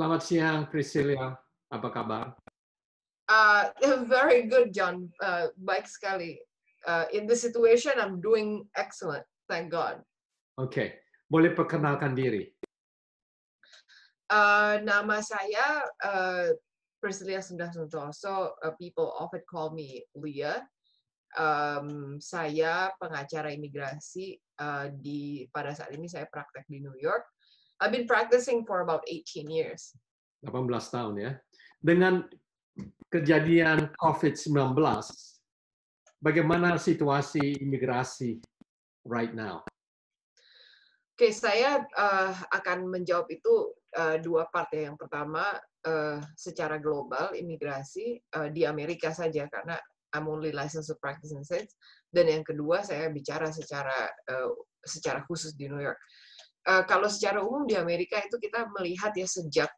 Selamat siang, Priscilla. Apa kabar? Uh, very good, John. Baik sekali. In this situation, I'm doing excellent. Thank God. Oke, boleh perkenalkan diri. Nama saya Priscilla Sunda Santoso. People often call me Leah. Saya pengacara imigrasi. Pada saat ini saya praktek di New York. I've been practicing for about 18 years. 18 tahun ya. Dengan kejadian COVID-19, bagaimana situasi imigrasi right now? Oke, saya akan menjawab itu dua part ya. Yang pertama, secara global imigrasi di Amerika saja karena I'm only licensed to practice in states. Dan yang kedua, saya bicara secara khusus di New York. Kalau secara umum di Amerika itu kita melihat ya sejak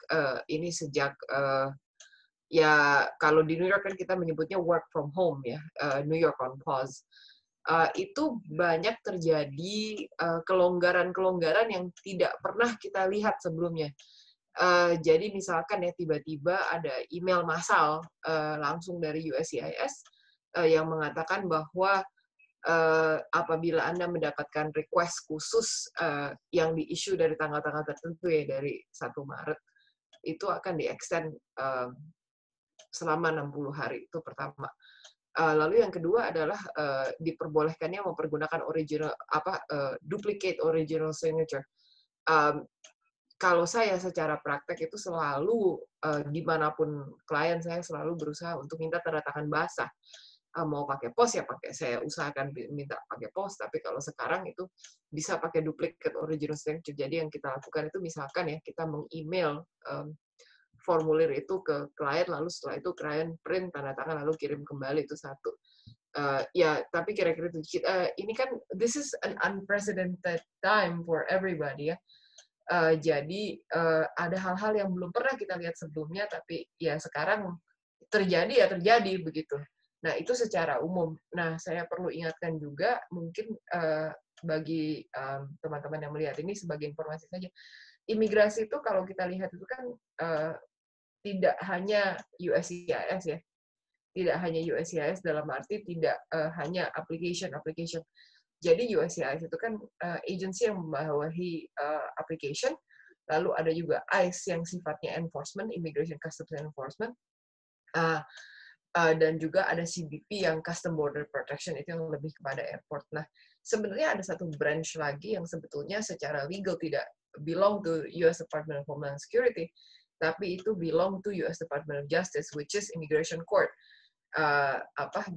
ya kalau di New York kan kita menyebutnya work from home ya, New York on pause. Itu banyak terjadi kelonggaran-kelonggaran yang tidak pernah kita lihat sebelumnya. Jadi misalkan ya tiba-tiba ada email massal langsung dari USCIS yang mengatakan bahwa apabila Anda mendapatkan request khusus yang di-issue dari tanggal-tanggal tertentu ya dari 1 Maret, itu akan di-extend selama 60 hari. Itu pertama. Lalu yang kedua adalah diperbolehkannya mempergunakan duplicate original signature. Kalau saya secara praktek itu selalu dimanapun klien saya selalu berusaha untuk minta tanda tangan basah. Mau pakai pos ya saya usahakan minta pakai pos, tapi kalau sekarang itu bisa pakai duplicate original signature. Jadi yang kita lakukan itu misalkan ya kita meng-email formulir itu ke klien, lalu setelah itu klien print tanda tangan lalu kirim kembali, itu satu. Ya tapi kira-kira itu ini kan this is an unprecedented time for everybody ya. Jadi ada hal-hal yang belum pernah kita lihat sebelumnya, tapi ya sekarang terjadi begitu. Nah, itu secara umum. Nah, saya perlu ingatkan juga, mungkin bagi teman-teman yang melihat ini sebagai informasi saja, imigrasi itu kalau kita lihat itu kan tidak hanya USCIS ya, tidak hanya USCIS dalam arti tidak hanya application. Jadi USCIS itu kan agency yang membawahi application, lalu ada juga ICE yang sifatnya enforcement, Immigration Customs Enforcement, dan juga ada CBP yang Custom Border Protection, itu yang lebih kepada airport. Nah, sebenarnya ada satu branch lagi yang sebetulnya secara legal tidak belong to US Department of Homeland Security, tapi itu belong to US Department of Justice, which is Immigration Court.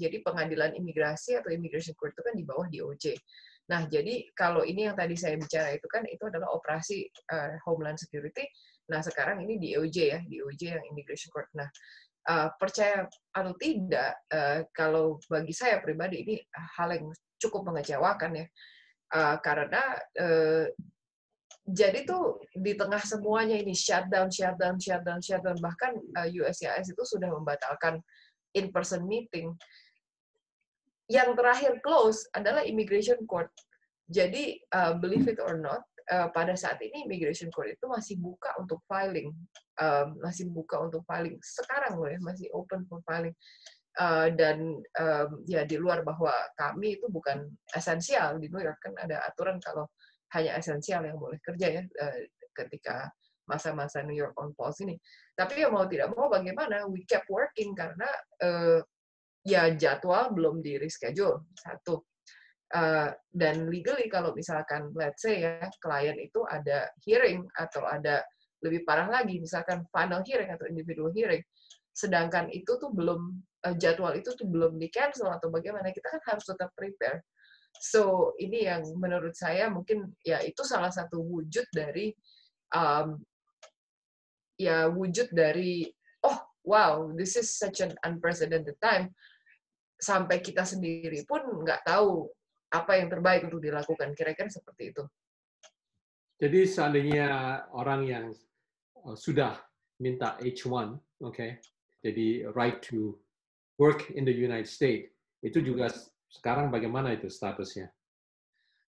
Jadi pengadilan imigrasi atau Immigration Court itu kan di bawah DOJ. Nah, jadi kalau ini yang tadi saya bicara itu kan itu adalah operasi Homeland Security. Nah, sekarang ini DOJ ya, DOJ yang Immigration Court. Nah, percaya atau tidak, kalau bagi saya pribadi ini hal yang cukup mengecewakan ya, karena jadi tuh di tengah semuanya ini shutdown, bahkan USCIS itu sudah membatalkan in-person meeting. Yang terakhir close adalah Immigration Court. Jadi believe it or not, pada saat ini Immigration Court itu masih buka untuk filing, sekarang loh ya, masih open for filing. Dan ya di luar bahwa kami itu bukan esensial di New York, kan ada aturan kalau hanya esensial yang boleh kerja ya ketika masa-masa New York on pause ini. Tapi ya mau tidak mau bagaimana, we kept working karena ya jadwal belum di reschedule, satu. Dan legally kalau misalkan let's say ya klien itu ada hearing atau ada lebih parah lagi misalkan final hearing atau individual hearing, sedangkan itu tuh belum jadwal itu tuh belum di cancel atau bagaimana, kita kan harus tetap prepare. So ini yang menurut saya mungkin ya itu salah satu wujud dari oh wow, this is such an unprecedented time, sampai kita sendiri pun nggak tahu apa yang terbaik untuk dilakukan, kira-kira seperti itu. Jadi seandainya orang yang sudah minta H1, jadi right to work in the United States, itu juga sekarang bagaimana itu statusnya?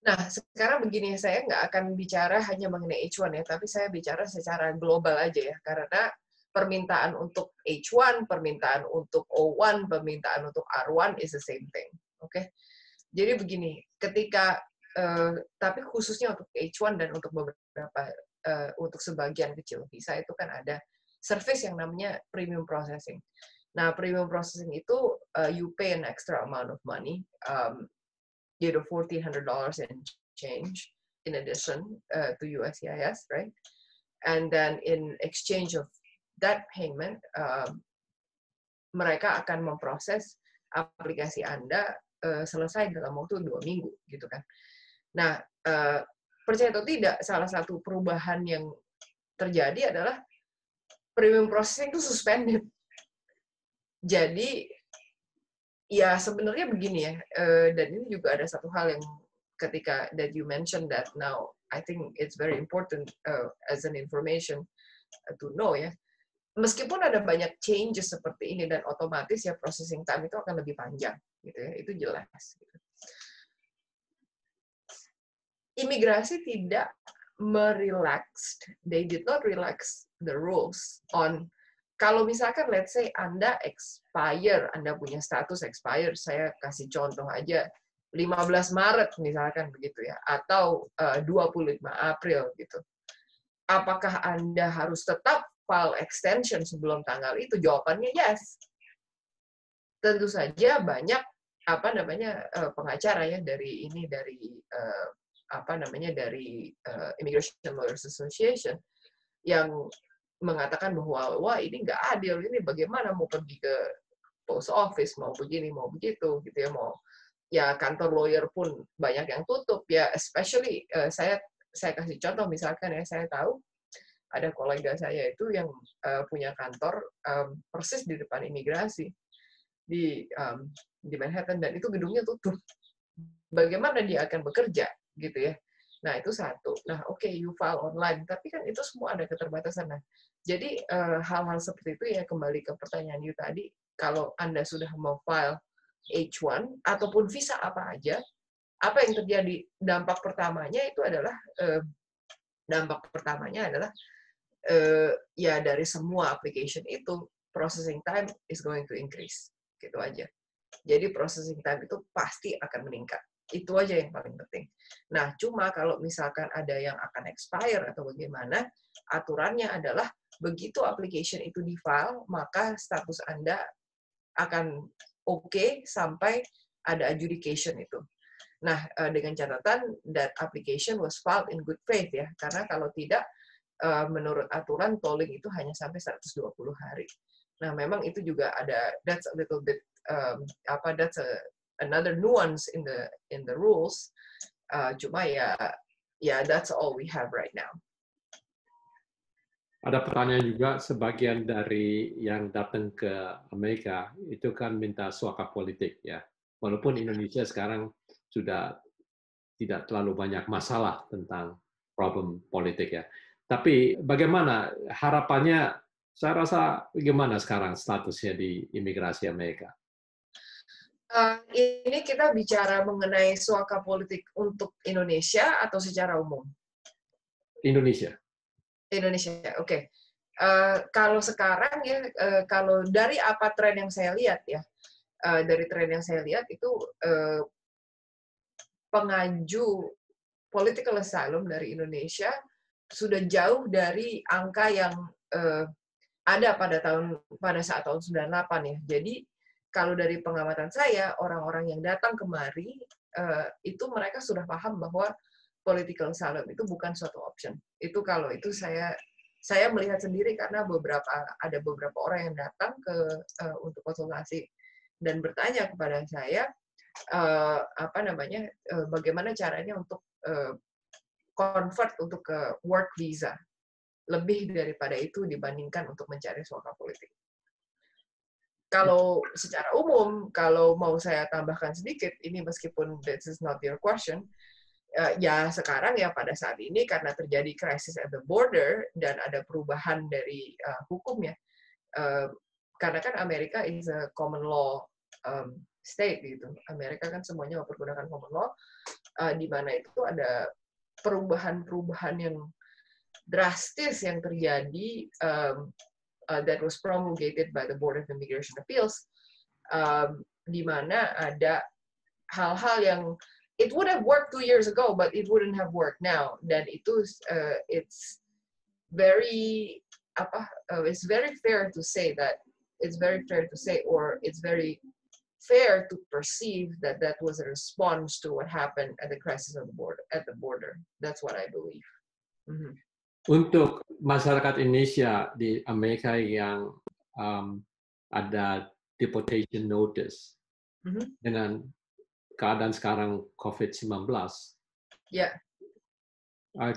Nah, sekarang begini, saya nggak akan bicara hanya mengenai H1 ya, tapi saya bicara secara global aja ya, karena permintaan untuk H1, permintaan untuk O1, permintaan untuk R1 is the same thing. Oke, jadi begini, ketika tapi khususnya untuk H1 dan untuk beberapa untuk sebagian kecil visa itu kan ada service yang namanya premium processing. Nah, premium processing itu you pay an extra amount of money, $1,400 and change in addition to USCIS, right? And then in exchange of that payment, mereka akan memproses aplikasi Anda selesai dalam waktu 2 minggu, gitu kan. Nah, percaya atau tidak, salah satu perubahan yang terjadi adalah premium processing itu suspended. Jadi, ya sebenarnya begini ya, dan ini juga ada satu hal yang ketika that you mentioned that now, I think it's very important as an information to know ya. Meskipun ada banyak changes seperti ini dan otomatis ya processing time itu akan lebih panjang, gitu ya, itu jelas. Gitu. Imigrasi tidak merelax, they did not relax the rules on kalau misalkan let's say Anda expire, Anda punya status expire, saya kasih contoh aja 15 Maret misalkan begitu ya, atau 25 April gitu. Apakah Anda harus tetap file extension sebelum tanggal itu? Jawabannya yes. Tentu saja banyak pengacara ya dari Immigration Lawyers Association yang mengatakan bahwa wah ini nggak adil, ini bagaimana mau pergi ke post office, mau begini, mau begitu, gitu ya, mau ya kantor lawyer pun banyak yang tutup ya, especially saya kasih contoh misalkan ya, saya tahu ada kolega saya itu yang punya kantor persis di depan imigrasi di Manhattan dan itu gedungnya tutup. Bagaimana dia akan bekerja, gitu ya? Nah, itu satu. Nah, oke, you file online, tapi kan itu semua ada keterbatasan. Nah, jadi hal-hal seperti itu ya kembali ke pertanyaan you tadi, kalau Anda sudah mau file H1 ataupun visa apa aja, apa yang terjadi? Dampak pertamanya adalah ya dari semua application itu processing time is going to increase, gitu aja. Jadi processing time itu pasti akan meningkat. Itu aja yang paling penting. Nah, cuma kalau misalkan ada yang akan expire atau bagaimana, aturannya adalah begitu application itu di-file, maka status Anda akan oke sampai ada adjudication itu. Nah, dengan catatan that application was filed in good faith ya, karena kalau tidak, menurut aturan tolling itu hanya sampai 120 hari. Nah, memang itu juga ada, that's a little bit, that's another nuance in the rules. Cuma ya that's all we have right now. Ada pertanyaan juga, sebagian dari yang datang ke Amerika itu kan minta suaka politik ya. Walaupun Indonesia sekarang sudah tidak terlalu banyak masalah tentang problem politik ya. Tapi bagaimana harapannya, saya rasa bagaimana sekarang statusnya di imigrasi Amerika? Ini kita bicara mengenai suaka politik untuk Indonesia atau secara umum? Indonesia. Indonesia, oke. Kalau sekarang ya, kalau dari apa tren yang saya lihat ya, dari tren yang saya lihat itu pengaju political asylum dari Indonesia sudah jauh dari angka yang ada pada saat tahun 98 ya. Jadi kalau dari pengamatan saya, orang-orang yang datang kemari itu mereka sudah paham bahwa political asylum itu bukan suatu option. Itu kalau itu saya melihat sendiri karena ada beberapa orang yang datang untuk konsultasi dan bertanya kepada saya bagaimana caranya untuk convert untuk ke work visa. Lebih daripada itu dibandingkan untuk mencari suaka politik. Kalau secara umum, kalau mau saya tambahkan sedikit, ini meskipun this is not your question, ya sekarang ya pada saat ini karena terjadi crisis at the border dan ada perubahan dari hukumnya, karena kan Amerika is a common law state gitu. Amerika kan semuanya mempergunakan common law. di mana itu ada perubahan-perubahan yang drastis yang terjadi that was promulgated by the Board of Immigration Appeals, di mana ada hal-hal yang it would have worked 2 years ago, but it wouldn't have worked now. Dan itu it's very it's very fair to say that or it's very fair to perceive that that was a response to what happened at the crisis of the border. That's what I believe. Mm-hmm. Untuk masyarakat Indonesia di Amerika yang ada deportation notice dengan keadaan sekarang COVID-19. Yeah.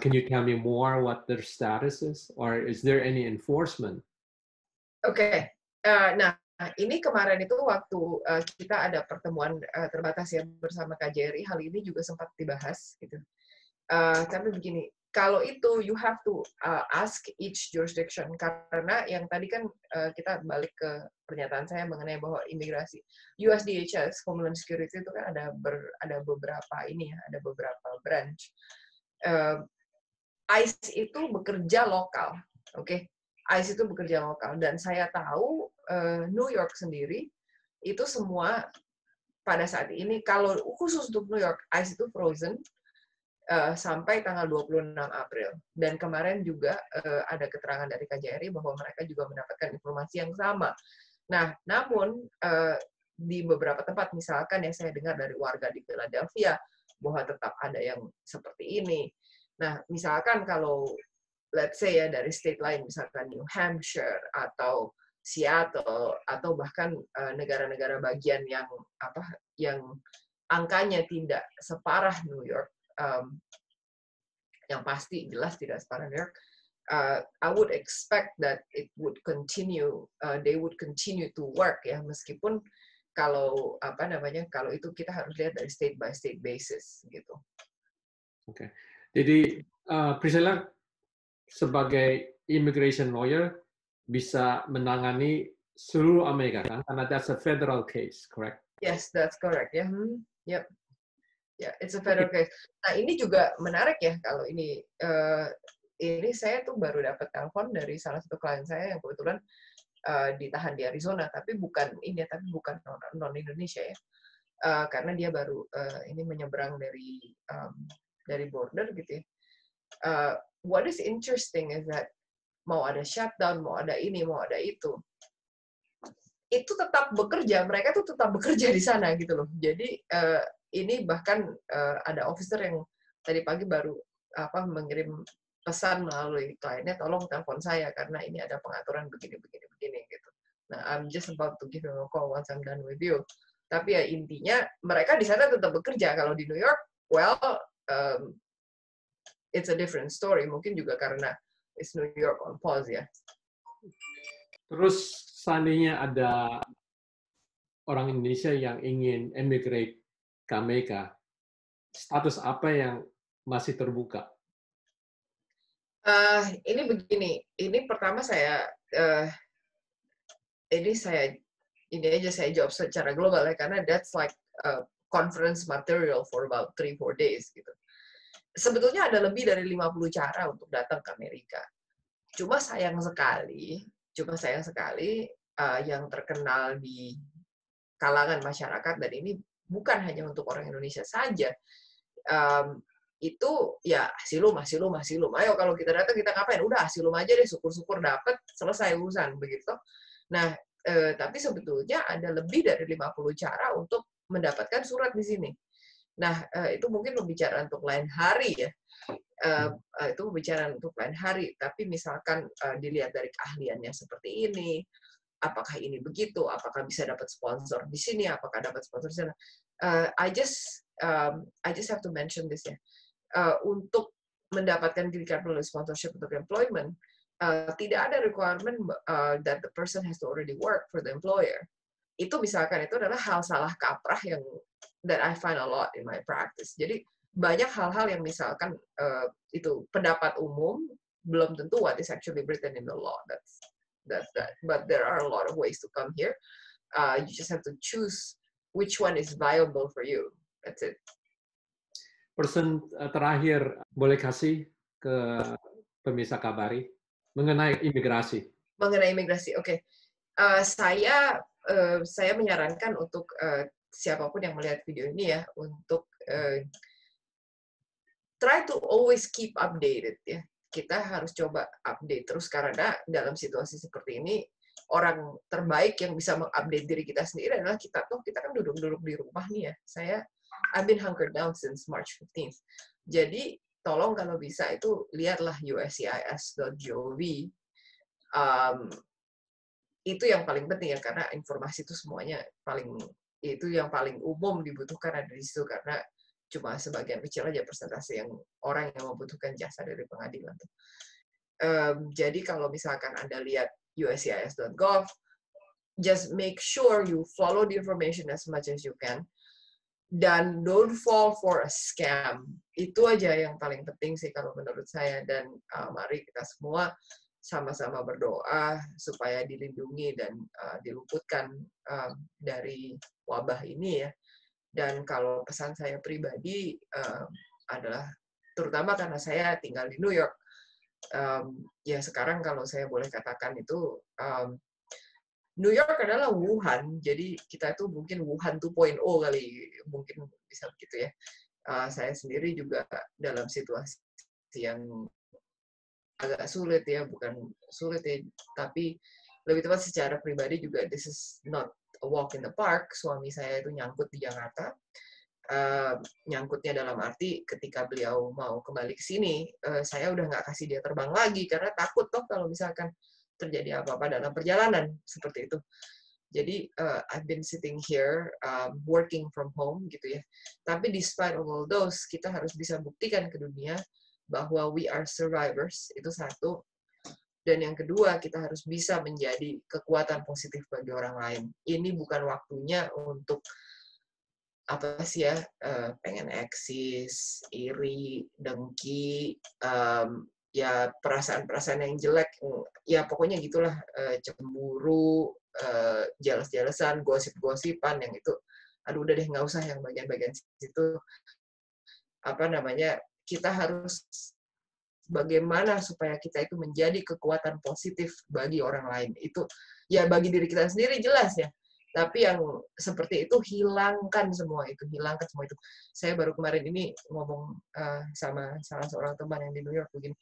Can you tell me more what their status is, or is there any enforcement? Okay. Nah, ini kemarin itu waktu kita ada pertemuan terbatas ya bersama KJRI, hal ini juga sempat dibahas gitu. Tapi begini, kalau itu you have to ask each jurisdiction, karena yang tadi kan kita balik ke pernyataan saya mengenai bahwa imigrasi USDHS Homeland Security itu kan ada beberapa ada beberapa branch. ICE itu bekerja lokal, oke? ICE itu bekerja lokal, dan saya tahu New York sendiri itu semua pada saat ini, kalau khusus untuk New York, ICE itu frozen sampai tanggal 26 April. Dan kemarin juga ada keterangan dari KJRI bahwa mereka juga mendapatkan informasi yang sama. Nah, namun di beberapa tempat, misalkan yang saya dengar dari warga di Philadelphia, bahwa tetap ada yang seperti ini. Nah, misalkan kalau, let's say ya, dari state lain, misalkan New Hampshire, atau Seattle, atau bahkan negara-negara bagian yang angkanya tidak separah New York, yang pasti jelas tidak separah New York, I would expect that it would continue, they would continue to work ya, meskipun kalau kalau itu kita harus lihat dari state by state basis gitu. Oke. Jadi Priscilla sebagai immigration lawyer bisa menangani seluruh Amerika kan, karena that's a federal case, correct? Yes, that's correct ya. Yep. Ya, it's a federal case. Nah, ini juga menarik ya kalau ini saya tuh baru dapat telepon dari salah satu klien saya yang kebetulan ditahan di Arizona, tapi bukan non Indonesia ya, karena dia baru ini menyeberang dari border gitu ya. What is interesting is that mau ada shutdown, mau ada ini, mau ada itu tetap bekerja, mereka tuh tetap bekerja di sana gitu loh. Jadi ini bahkan ada officer yang tadi pagi baru mengirim pesan melalui kliennya, tolong telepon saya karena ini ada pengaturan begini gitu. Nah, I'm just about to give him a call once I'm done with you. Tapi ya intinya mereka di sana tetap bekerja. Kalau di New York, well, it's a different story. Mungkin juga karena it's New York on pause ya. Terus seandainya ada orang Indonesia yang ingin emigrate ke Amerika, status apa yang masih terbuka? Ini begini, ini pertama saya jawab secara global ya, karena that's like conference material for about 3-4 days gitu. Sebetulnya ada lebih dari 50 cara untuk datang ke Amerika. Cuma sayang sekali yang terkenal di kalangan masyarakat, dan ini bukan hanya untuk orang Indonesia saja, itu ya asilum. Ayo kalau kita datang kita ngapain? Udah asilum aja deh, syukur-syukur dapat, selesai urusan begitu. Nah, tapi sebetulnya ada lebih dari 50 cara untuk mendapatkan surat di sini. Nah, itu mungkin pembicaraan untuk lain hari ya. Itu pembicaraan untuk lain hari. Tapi misalkan dilihat dari keahliannya seperti ini, apakah ini begitu? Apakah bisa dapat sponsor di sini? Apakah dapat sponsor di sana? I just have to mention this ya. Untuk mendapatkan green card melalui sponsorship untuk employment, tidak ada requirement that the person has to already work for the employer. Itu misalkan itu adalah hal salah kaprah yang that I find a lot in my practice. Jadi banyak hal-hal yang misalkan itu pendapat umum belum tentu what is actually written in the law. That's that. But there are a lot of ways to come here. You just have to choose which one is viable for you. That's it. Person terakhir boleh kasih ke pemirsa Kabari mengenai imigrasi. Mengenai imigrasi, oke. Saya menyarankan untuk siapapun yang melihat video ini ya, untuk try to always keep updated ya. Kita harus coba update terus karena dalam situasi seperti ini orang terbaik yang bisa mengupdate diri kita sendiri adalah kita. Toh kita kan duduk-duduk di rumah nih ya. I've been hunkered down since March 15th. Jadi tolong kalau bisa itu lihatlah uscis.gov. Itu yang paling penting ya, karena informasi itu semuanya itu yang paling umum dibutuhkan ada di situ, karena cuma sebagian kecil aja persentase yang orang yang membutuhkan jasa dari pengadilan. Jadi kalau misalkan Anda lihat uscis.gov, just make sure you follow the information as much as you can, dan don't fall for a scam. Itu aja yang paling penting sih kalau menurut saya, dan mari kita semua sama-sama berdoa supaya dilindungi dan diluputkan dari wabah ini ya. Dan kalau pesan saya pribadi adalah, terutama karena saya tinggal di New York, ya sekarang kalau saya boleh katakan itu, New York adalah Wuhan, jadi kita itu mungkin Wuhan 2.0 kali, mungkin bisa begitu ya. Saya sendiri juga dalam situasi yang agak sulit ya, bukan sulit ya, tapi lebih tepat secara pribadi juga, this is not a walk in the park. Suami saya itu nyangkut di Jakarta, nyangkutnya dalam arti ketika beliau mau kembali ke sini, saya udah nggak kasih dia terbang lagi, karena takut toh kalau misalkan terjadi apa-apa dalam perjalanan, seperti itu. Jadi, I've been sitting here, working from home gitu ya. Tapi despite all those, kita harus bisa buktikan ke dunia bahwa we are survivors, itu satu. Dan yang kedua, kita harus bisa menjadi kekuatan positif bagi orang lain. Ini bukan waktunya untuk apa sih ya, pengen eksis, iri, dengki, ya perasaan-perasaan yang jelek, ya pokoknya gitulah, cemburu, jealous-jealousan, gosip-gosipan yang itu, aduh udah deh nggak usah yang bagian-bagian situ. Kita harus bagaimana supaya kita itu menjadi kekuatan positif bagi orang lain. Itu ya bagi diri kita sendiri jelas ya. Tapi yang seperti itu hilangkan semua itu. Saya baru kemarin ini ngomong sama salah seorang teman yang di New York begini.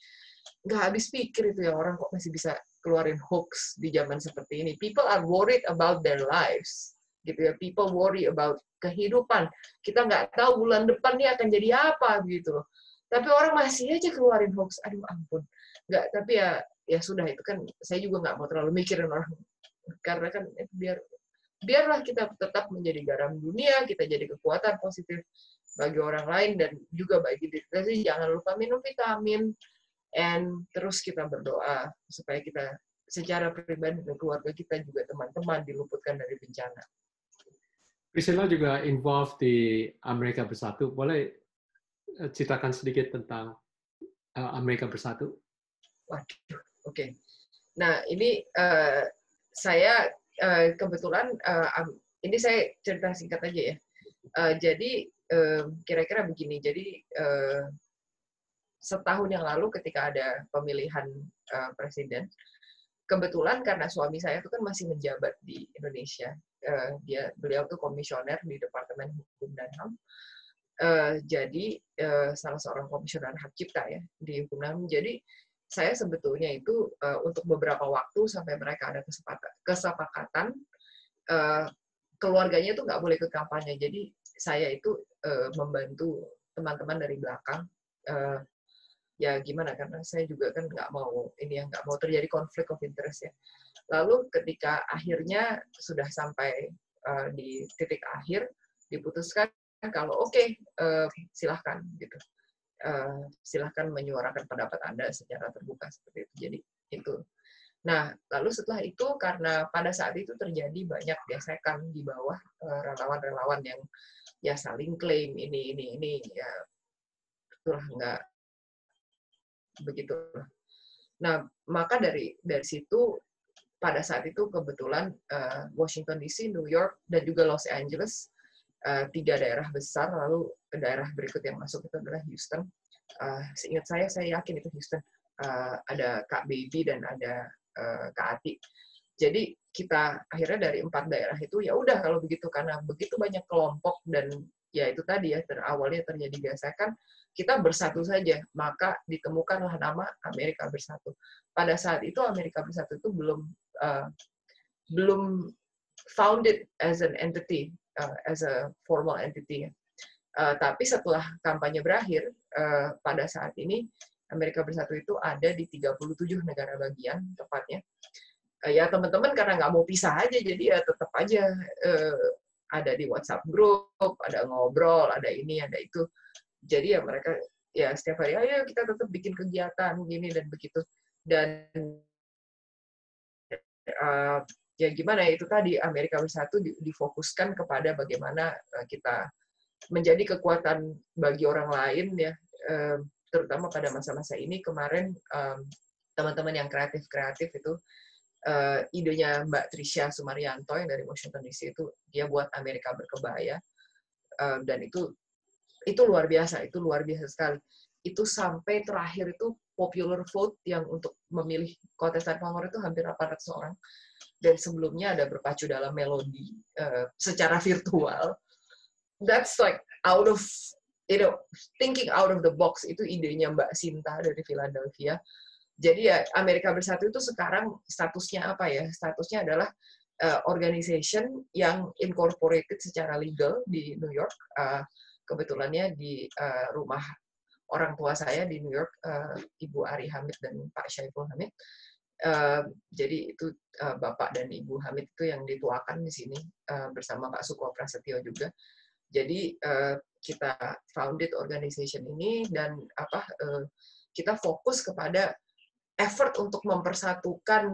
Nggak habis pikir itu ya, orang kok masih bisa keluarin hoax di zaman seperti ini. People are worried about their lives. Gitu ya. People worry about kehidupan. Kita nggak tahu bulan depan ini akan jadi apa gitu loh. Tapi orang masih aja keluarin hoax. Aduh ampun. Nggak, tapi ya sudah, itu kan saya juga nggak mau terlalu mikirin orang. Karena kan biarlah kita tetap menjadi garam dunia, kita jadi kekuatan positif bagi orang lain dan juga bagi diri kita sendiri. Jangan lupa minum vitamin, and terus kita berdoa supaya kita secara pribadi dan keluarga kita juga teman-teman diluputkan dari bencana. Priscilla juga involved di Amerika Bersatu. Boleh ceritakan sedikit tentang Amerika Bersatu? Waduh, oke. Nah, ini saya kebetulan, ini saya cerita singkat aja ya. Jadi, kira-kira begini. Jadi, setahun yang lalu ketika ada pemilihan presiden, kebetulan karena suami saya itu kan masih menjabat di Indonesia. Beliau tuh komisioner di Departemen Hukum dan HAM. Jadi salah seorang komisioner hak cipta ya di Hukum dan HAM. Jadi saya sebetulnya itu untuk beberapa waktu sampai mereka ada kesepakatan, keluarganya itu nggak boleh ke kampanye. Jadi saya itu membantu teman-teman dari belakang. Ya gimana, karena saya juga kan nggak mau terjadi konflik of interest ya. Lalu ketika akhirnya sudah sampai di titik akhir, diputuskan kalau oke, silahkan gitu, silahkan menyuarakan pendapat Anda secara terbuka seperti itu. Jadi itu. Nah lalu setelah itu, karena pada saat itu terjadi banyak gesekan di bawah, relawan-relawan yang ya saling klaim ini ya itulah nggak begitu. Nah, maka dari situ pada saat itu kebetulan Washington DC, New York dan juga Los Angeles 3 daerah besar, lalu daerah berikut yang masuk itu adalah Houston. Seingat saya yakin itu Houston. Ada Kak Baby dan ada Kak Ati. Jadi kita akhirnya dari 4 daerah itu ya udah kalau begitu, karena begitu banyak kelompok dan ya itu tadi ya awalnya terjadi gesekan, kita bersatu saja, maka ditemukanlah nama Amerika Bersatu. Pada saat itu Amerika Bersatu itu belum founded as an entity, as a formal entity. Tapi setelah kampanye berakhir, pada saat ini Amerika Bersatu itu ada di 37 negara bagian tepatnya. Ya teman-teman karena nggak mau pisah aja, jadi ya tetap aja ada di WhatsApp group, ada ngobrol, ada ini, ada itu. Jadi ya mereka ya setiap hari, ayo kita tetap bikin kegiatan gini dan begitu. Dan ya gimana ya, itu tadi Amerika Bersatu difokuskan kepada bagaimana kita menjadi kekuatan bagi orang lain ya, terutama pada masa-masa ini. Kemarin teman-teman yang kreatif itu idenya Mbak Trisha Sumaryanto yang dari Washington DC itu, dia buat Amerika Berkebaya, dan itu luar biasa sekali. Itu sampai terakhir itu popular vote yang untuk memilih kontestan favorit itu hampir 800 orang, dan sebelumnya ada berpacu dalam melodi secara virtual. That's like out of, thinking out of the box. Itu idenya Mbak Sinta dari Philadelphia. Jadi ya Amerika Bersatu itu sekarang statusnya apa ya? Statusnya adalah organization yang incorporated secara legal di New York. Kebetulannya di rumah orang tua saya di New York, Ibu Ari Hamid dan Pak Syaiful Hamid. Jadi itu Bapak dan Ibu Hamid itu yang dituakan di sini bersama Pak Suko Prasetyo juga. Jadi kita founded organization ini, dan kita fokus kepada effort untuk mempersatukan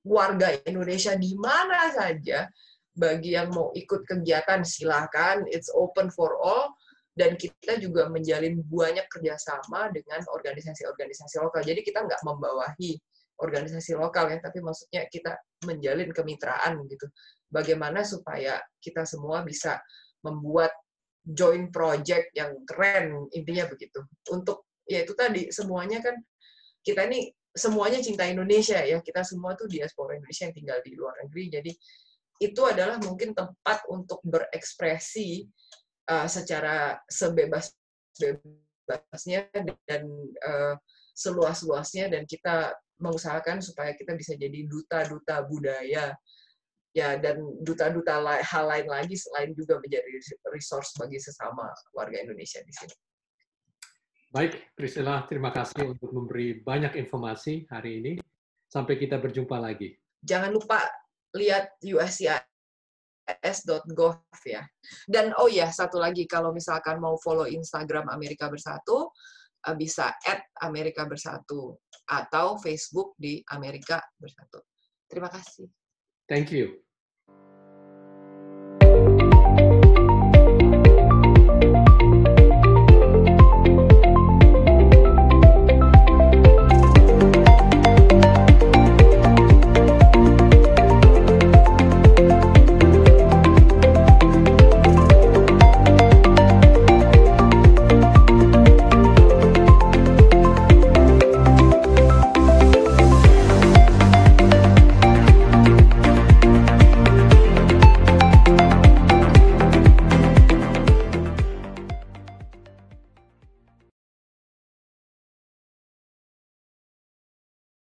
warga Indonesia di mana saja. Bagi yang mau ikut kegiatan silakan, it's open for all. Dan kita juga menjalin banyak kerjasama dengan organisasi-organisasi lokal. Jadi kita nggak membawahi organisasi lokal ya, tapi maksudnya kita menjalin kemitraan gitu. Bagaimana supaya kita semua bisa membuat joint project yang keren, intinya begitu. Untuk ya itu tadi, semuanya kan kita ini semuanya cinta Indonesia ya, kita semua tuh diaspora Indonesia yang tinggal di luar negeri, jadi itu adalah mungkin tempat untuk berekspresi secara sebebas-bebasnya dan seluas-luasnya, dan kita mengusahakan supaya kita bisa jadi duta-duta budaya ya, dan duta-duta hal lain lagi selain juga menjadi resource bagi sesama warga Indonesia di sini. Baik, Priscilla, terima kasih untuk memberi banyak informasi hari ini. Sampai kita berjumpa lagi. Jangan lupa lihat uscis.gov ya. Dan oh ya, satu lagi, kalau misalkan mau follow Instagram Amerika Bersatu, bisa @amerikabersatu atau Facebook di Amerika Bersatu. Terima kasih. Thank you.